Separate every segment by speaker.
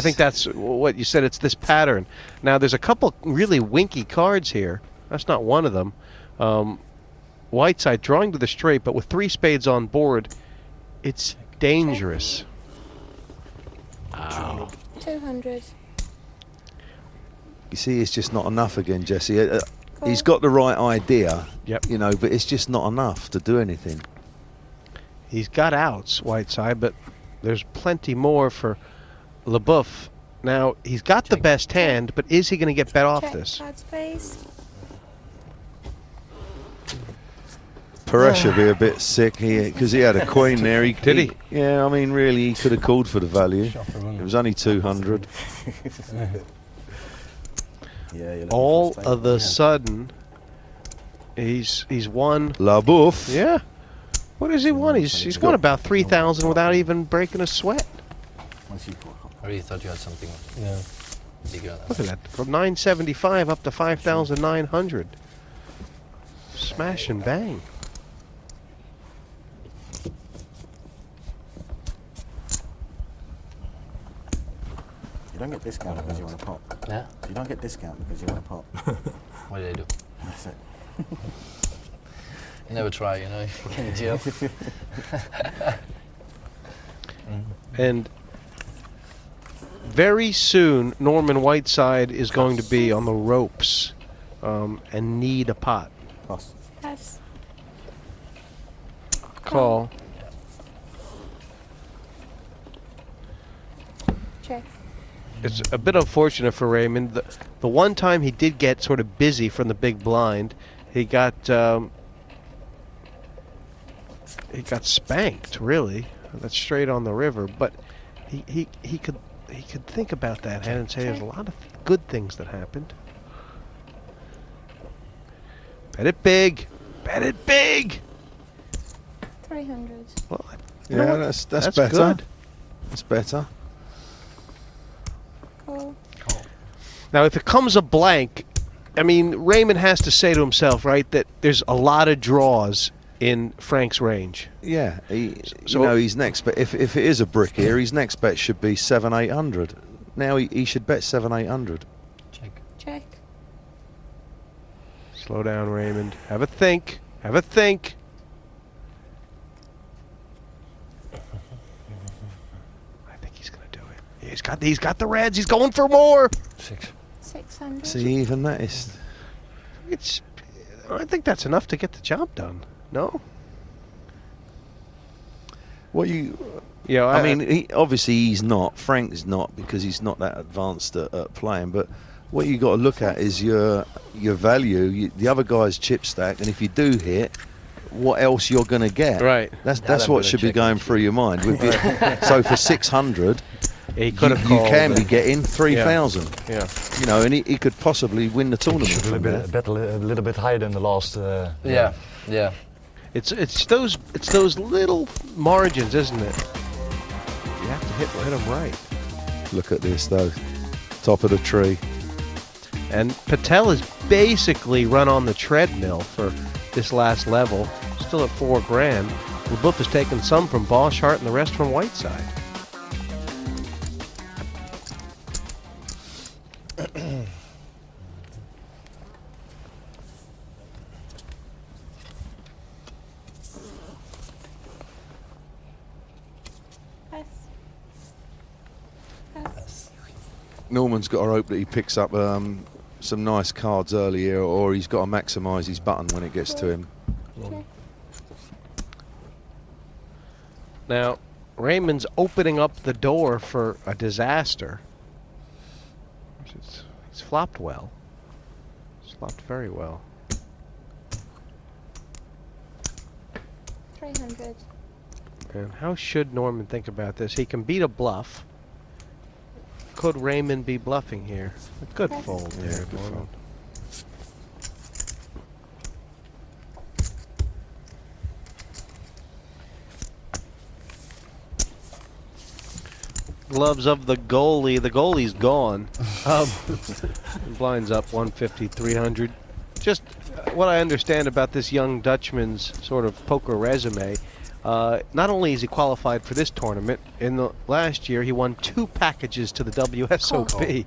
Speaker 1: think that's what you said. It's this pattern. Now, there's a couple really winky cards here. That's not one of them. Whiteside drawing to the straight, but with 3 spades on board, it's dangerous.
Speaker 2: Wow.
Speaker 3: 200.
Speaker 2: You see, it's just not enough again, Jesse. He's got the right idea, you know, but it's just not enough to do anything.
Speaker 1: He's got outs, Whiteside, but there's plenty more for LeBoeuf. Now, he's got the best hand, but is he going to get bet off this?
Speaker 2: Paresh should be a bit sick here because he had a queen there.
Speaker 1: Did he?
Speaker 2: Yeah, I mean, really, he could have called for the value. It was only 200.
Speaker 1: All of a sudden, he's won.
Speaker 2: LeBoeuf.
Speaker 1: Yeah. What has he won? He's won about 3,000 without even breaking a sweat.
Speaker 4: I really thought you had something bigger.
Speaker 1: Look at that. From 975 up to 5,900. Smash and bang.
Speaker 5: You don't get discount because you want to pop.
Speaker 4: Yeah?
Speaker 5: You don't get discount because you want to pop.
Speaker 4: What did I do?
Speaker 5: That's it.
Speaker 4: You never try, you know. You get in jail.
Speaker 1: And very soon, Norman Whiteside is going to be on the ropes and need a pot.
Speaker 5: Pass.
Speaker 3: Pass.
Speaker 1: Call.
Speaker 3: Check.
Speaker 1: It's a bit unfortunate for Raymond. The one time he did get sort of busy from the big blind, he got spanked. Really, that's straight on the river. But he could think about that hand and say there's a lot of good things that happened. Bet it big. Bet it big.
Speaker 3: 300.
Speaker 1: Well,
Speaker 2: Yeah, that's better.
Speaker 1: Good.
Speaker 2: That's better.
Speaker 3: Call.
Speaker 1: Now, if it comes a blank, I mean, Raymond has to say to himself, right, that there's a lot of draws in Frank's range.
Speaker 2: Yeah, his next bet, if it is a brick here, his next bet should be 700-800. Now he should bet 700-800.
Speaker 3: Check.
Speaker 1: Slow down, Raymond. Have a think. Have a think. I think he's going to do it. He's got the reds. He's going for more.
Speaker 3: 600.
Speaker 2: See, even that is...
Speaker 1: I think that's enough to get the job done. No?
Speaker 2: What you...
Speaker 1: Yeah,
Speaker 2: I mean, obviously he's not. Frank's not because he's not that advanced at playing. But what you got to look at is your value. The other guy's chip stack, and if you do hit, what else you're going to get?
Speaker 1: Right.
Speaker 2: That's what should be going through your mind. So for 600,
Speaker 1: he could have
Speaker 2: you can be getting 3,000.
Speaker 1: Yeah.
Speaker 2: You know, and he could possibly win the tournament.
Speaker 6: Bet a little bit higher than the last.
Speaker 4: Yeah.
Speaker 1: It's those little margins, isn't it? You have to hit them right.
Speaker 2: Look at this though, top of the tree.
Speaker 1: And Patel is basically run on the treadmill for this last level. Still at $4,000. LeBoeuf has taken some from Boschart and the rest from Whiteside.
Speaker 2: Norman's got to hope that he picks up some nice cards earlier, or he's got to maximise his button when it gets to him.
Speaker 3: Okay.
Speaker 1: Now, Raymond's opening up the door for a disaster. He's flopped well. He's flopped very well.
Speaker 3: 300.
Speaker 1: And how should Norman think about this? He can beat a bluff. Could Raymond be bluffing here? A good fold there, Norman. Gloves of the goalie. The goalie's gone. Blinds up 150, 300. Just what I understand about this young Dutchman's sort of poker resume, Not only is he qualified for this tournament, in the last year he won 2 packages to the WSOP.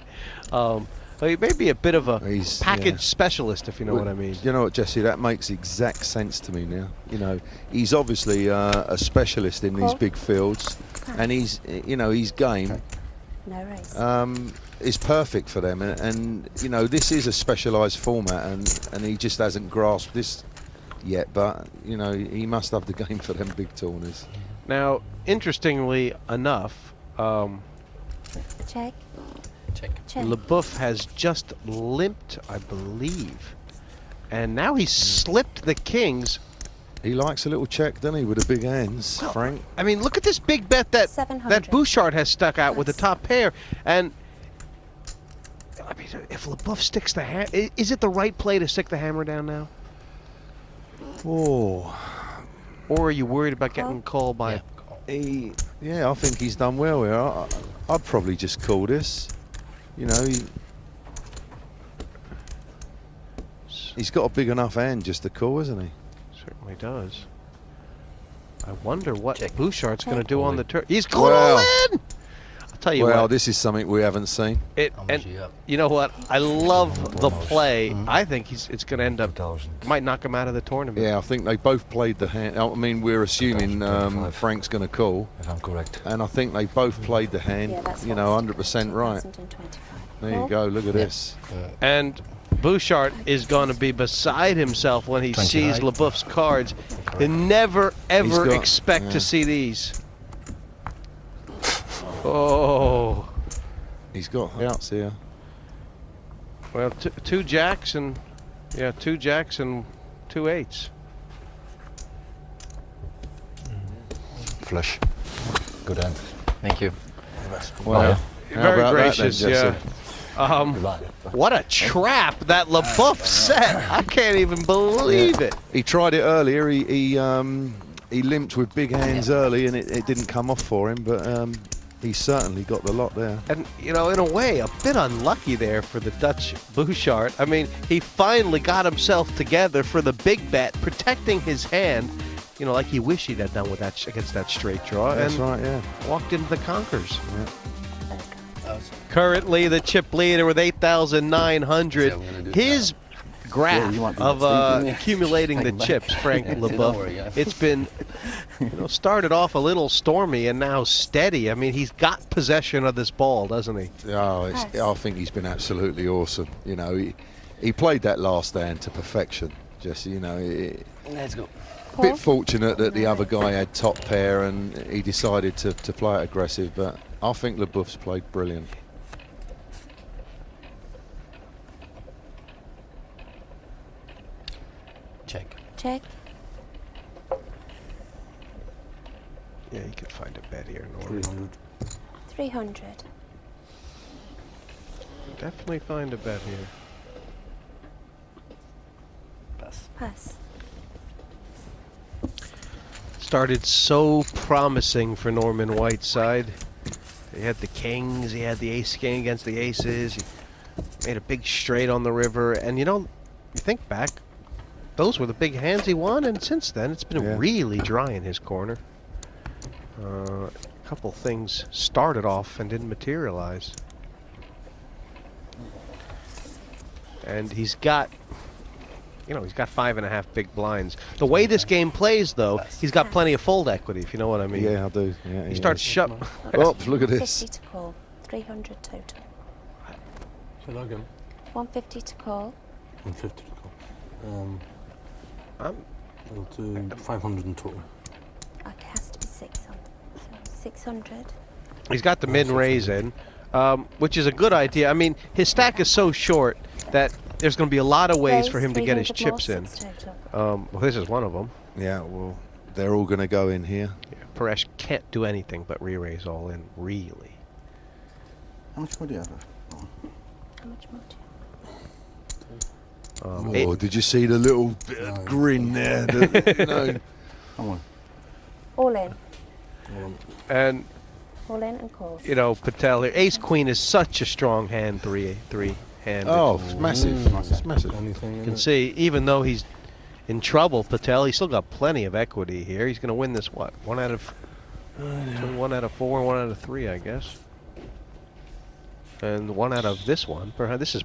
Speaker 1: So he may be a bit of a package specialist, if you know what I mean.
Speaker 2: You know what, Jesse? That makes exact sense to me now. You know, he's obviously a specialist in these big fields, and he's, you know, his game
Speaker 3: No race.
Speaker 2: is perfect for them. And you know, this is a specialised format, and he just hasn't grasped this yet. But you know, he must have the game for them big tournaments.
Speaker 1: Now, interestingly enough,
Speaker 3: Check.
Speaker 4: Check.
Speaker 3: Check.
Speaker 1: LeBouf has just limped, I believe, and now he's slipped the kings.
Speaker 2: He likes a little check, doesn't he, with the big hands,
Speaker 1: Well,
Speaker 2: Frank?
Speaker 1: I mean, look at this big bet that
Speaker 3: 700.
Speaker 1: Bouchard has stuck out with the
Speaker 3: Nice.
Speaker 1: top pair, and I mean, if LeBouf sticks the hammer, is it the right play to stick the hammer down now,
Speaker 2: Oh,
Speaker 1: or are you worried about getting called by?
Speaker 2: yeah, I think he's done well here. I'd probably just call this. You know, he's got a big enough hand just to call, isn't he?
Speaker 1: Certainly does. I wonder what
Speaker 4: Check.
Speaker 1: Bouchard's going to
Speaker 3: Check.
Speaker 1: do on the turn. He's going
Speaker 2: Well.
Speaker 1: all in. I'll tell you
Speaker 2: Well,
Speaker 1: what.
Speaker 2: this is something we haven't seen.
Speaker 4: How much
Speaker 1: And
Speaker 4: are you up?
Speaker 1: you know what? I love the play.
Speaker 6: Mm-hmm.
Speaker 1: I think it's going to end up
Speaker 6: 2,000.
Speaker 1: might knock him out of the tournament.
Speaker 2: Yeah, I think they both played the hand. I mean, we're assuming
Speaker 6: 1,025.
Speaker 2: Frank's going to call,
Speaker 6: If I'm correct.
Speaker 2: and I think they both played the hand.
Speaker 3: Yeah, that's
Speaker 2: You
Speaker 3: what
Speaker 2: know,
Speaker 3: I was
Speaker 2: 100% right.
Speaker 3: 2,025.
Speaker 2: There you
Speaker 3: Call.
Speaker 2: go. Look at this.
Speaker 1: And Bouchard is going to be beside himself when he
Speaker 4: 20
Speaker 1: sees
Speaker 4: high.
Speaker 1: LeBouf's cards. You never, ever
Speaker 2: got-
Speaker 1: expect
Speaker 2: yeah.
Speaker 1: to see these. Oh.
Speaker 2: He's got outs here.
Speaker 1: Well, two jacks and, yeah, 2 jacks and 2 eights.
Speaker 6: Flush. Good hand.
Speaker 4: Thank you.
Speaker 2: Well, how
Speaker 1: Very
Speaker 2: about that then,
Speaker 1: gracious,
Speaker 2: Jesse?
Speaker 1: yeah.
Speaker 6: Goodbye.
Speaker 1: What a trap that LeBouf set. I can't even believe it.
Speaker 2: He tried it earlier. He limped with big hands early, and it didn't come off for him. But he certainly got the lot there.
Speaker 1: And, you know, in a way, a bit unlucky there for the Dutch Bouchard. I mean, he finally got himself together for the big bet, protecting his hand, you know, like he wished he'd have done with that against that straight draw,
Speaker 2: That's
Speaker 1: and
Speaker 2: right, yeah.
Speaker 1: walked into the conkers.
Speaker 3: Okay.
Speaker 1: Currently, the chip leader with 8,900.
Speaker 4: So I'm gonna do
Speaker 1: His graph
Speaker 5: Yeah, you want the
Speaker 1: of
Speaker 5: next thing,
Speaker 1: accumulating the
Speaker 5: Take 'em back.
Speaker 1: chips, Frank
Speaker 4: Don't
Speaker 1: LeBouf,
Speaker 4: worry, yeah.
Speaker 1: it's been, you know, started off a little stormy and now steady. I mean, he's got possession of this ball, doesn't he?
Speaker 2: Oh,
Speaker 3: Nice.
Speaker 2: I think he's been absolutely awesome. You know, he played that last hand to perfection, Jesse. You know,
Speaker 4: Let's go.
Speaker 2: a bit fortunate that the other guy had top pair and he decided to play it aggressive, but I think LeBouf's played brilliant.
Speaker 4: Check.
Speaker 3: Check.
Speaker 1: Yeah, you could find a bet here, Norman.
Speaker 3: 300.
Speaker 1: Definitely find a bet here.
Speaker 4: Pass.
Speaker 3: Pass.
Speaker 1: Started so promising for Norman Whiteside. He had the kings, he had the ace king against the aces, he made a big straight on the river, and you know, you think back, those were the big hands he won, and since then it's been
Speaker 2: Yeah.
Speaker 1: really dry in his corner. A couple things started off and didn't materialize. And he's got, you know, he's got 5.5 big blinds. The way this game plays, though, he's got plenty of fold equity, if you know what I mean.
Speaker 2: Yeah, I do. Yeah,
Speaker 1: He starts shut.
Speaker 2: Oh, look at this.
Speaker 3: 50 to call. 300 total.
Speaker 7: Say that again.
Speaker 3: 150 to call.
Speaker 7: 150 to call.
Speaker 1: I'm,
Speaker 7: I'll do 500 in total.
Speaker 3: Okay, it has to be 600. So 600.
Speaker 1: he's got the min raise in, which is a good idea. I mean, his stack is so short that there's going to be a lot of ways
Speaker 3: Raise,
Speaker 1: for him to get his
Speaker 3: 300 more,
Speaker 1: chips in.
Speaker 3: 6 total.
Speaker 1: Well, this is one of them.
Speaker 2: Yeah, well, they're all going to go in here.
Speaker 1: Yeah, Paresh can't do anything but re-raise all in, really.
Speaker 5: How much more do you have?
Speaker 3: How much more do you
Speaker 2: Oh, did you see the little bit of grin there? You know,
Speaker 5: Come on.
Speaker 3: All in.
Speaker 1: And,
Speaker 3: All in and call.
Speaker 1: you know, Patel here. Ace Queen is such a strong hand, three hand.
Speaker 2: oh, it's massive. It's massive.
Speaker 7: Anything
Speaker 1: You
Speaker 7: in
Speaker 1: can
Speaker 7: it?
Speaker 1: see, even though he's in trouble, Patel. He's still got plenty of equity here. He's going to win this, what? 1 out of 4, 1 out of 3, I guess. And 1 out of this one. Perhaps this is